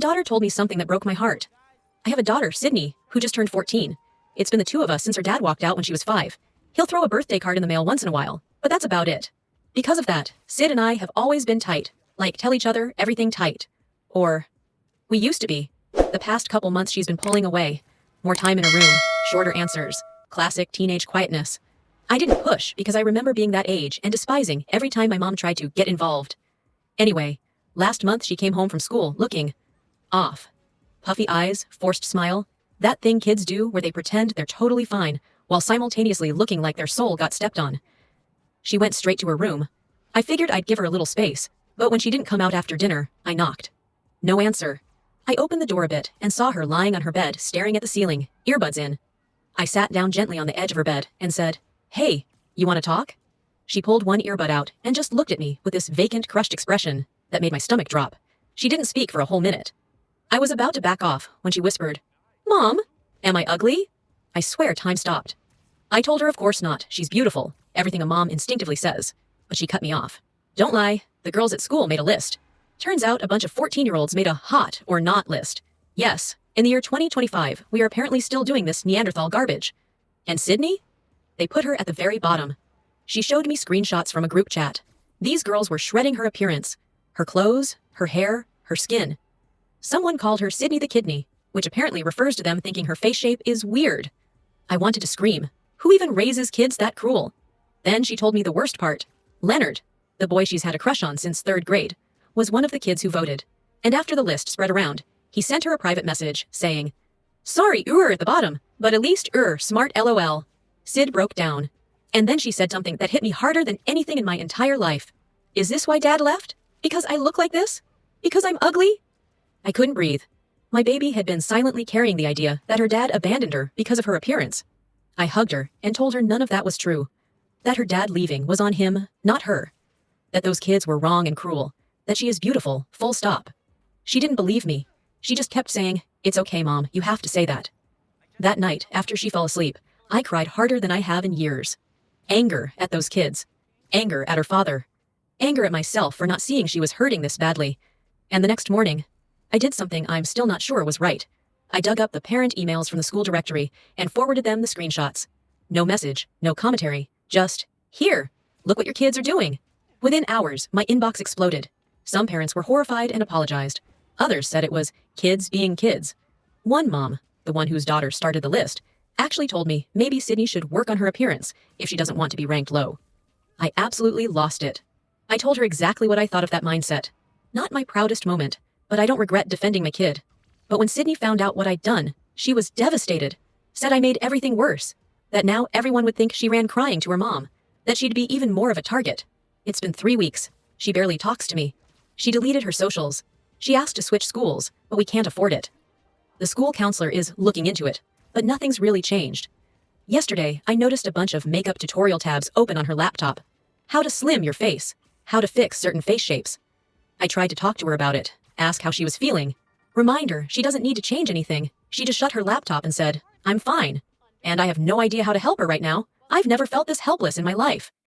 daughter told me something that broke my heart. I have a daughter, Sydney, who just turned 14. It's been the two of us since her dad walked out when she was 5. He'll throw a birthday card in the mail once in a while, but that's about it. Because of that, Sid and I have always been tight. Like, tell each other everything tight. Or, we used to be. The past couple months she's been pulling away. More time in a room, shorter answers, classic teenage quietness. I didn't push because I remember being that age and despising every time my mom tried to get involved. Anyway, last month she came home from school looking off. Puffy eyes, forced smile, that thing kids do where they pretend they're totally fine while simultaneously looking like their soul got stepped on. She went straight to her room. I figured I'd give her a little space, but when she didn't come out after dinner, I knocked. No answer. I opened the door a bit and saw her lying on her bed staring at the ceiling, earbuds in. I sat down gently on the edge of her bed and said, "Hey, you want to talk?" She pulled one earbud out and just looked at me with this vacant, crushed expression that made my stomach drop. She didn't speak for a whole minute. I was about to back off when she whispered, "Mom, am I ugly?" I swear time stopped. I told her of course not, she's beautiful, everything a mom instinctively says, but she cut me off. Don't lie, the girls at school made a list. Turns out a bunch of 14-year-olds made a hot or not list. Yes, in the year 2025, we are apparently still doing this Neanderthal garbage. And Sydney? They put her at the very bottom. She showed me screenshots from a group chat. These girls were shredding her appearance, her clothes, her hair, her skin. Someone called her Sydney the Kidney, which apparently refers to them thinking her face shape is weird. I wanted to scream. Who even raises kids that cruel? Then she told me the worst part. Leonard, the boy she's had a crush on since 3rd grade, was one of the kids who voted. And after the list spread around, he sent her a private message saying, "Sorry, at the bottom, but at least smart LOL." Sid broke down. And then she said something that hit me harder than anything in my entire life. Is this why Dad left? Because I look like this? Because I'm ugly? I couldn't breathe. My baby had been silently carrying the idea that her dad abandoned her because of her appearance. I hugged her and told her none of that was true. That her dad leaving was on him, not her. That those kids were wrong and cruel. That she is beautiful, full stop. She didn't believe me. She just kept saying, "It's okay, Mom, you have to say that." That night, after she fell asleep, I cried harder than I have in years. Anger at those kids. Anger at her father. Anger at myself for not seeing she was hurting this badly. And the next morning, I did something I'm still not sure was right. I dug up the parent emails from the school directory and forwarded them the screenshots. No message, no commentary, just, "Here, look what your kids are doing." Within hours, my inbox exploded. Some parents were horrified and apologized. Others said it was kids being kids. One mom, the one whose daughter started the list, actually told me maybe Sydney should work on her appearance if she doesn't want to be ranked low. I absolutely lost it. I told her exactly what I thought of that mindset. Not my proudest moment, but I don't regret defending my kid. But when Sydney found out what I'd done, she was devastated. Said I made everything worse. That now everyone would think she ran crying to her mom. That she'd be even more of a target. It's been 3 weeks. She barely talks to me. She deleted her socials. She asked to switch schools, but we can't afford it. The school counselor is looking into it, but nothing's really changed. Yesterday, I noticed a bunch of makeup tutorial tabs open on her laptop. How to slim your face. How to fix certain face shapes. I tried to talk to her about it, ask how she was feeling. Remind her she doesn't need to change anything. She just shut her laptop and said, "I'm fine." And I have no idea how to help her right now. I've never felt this helpless in my life.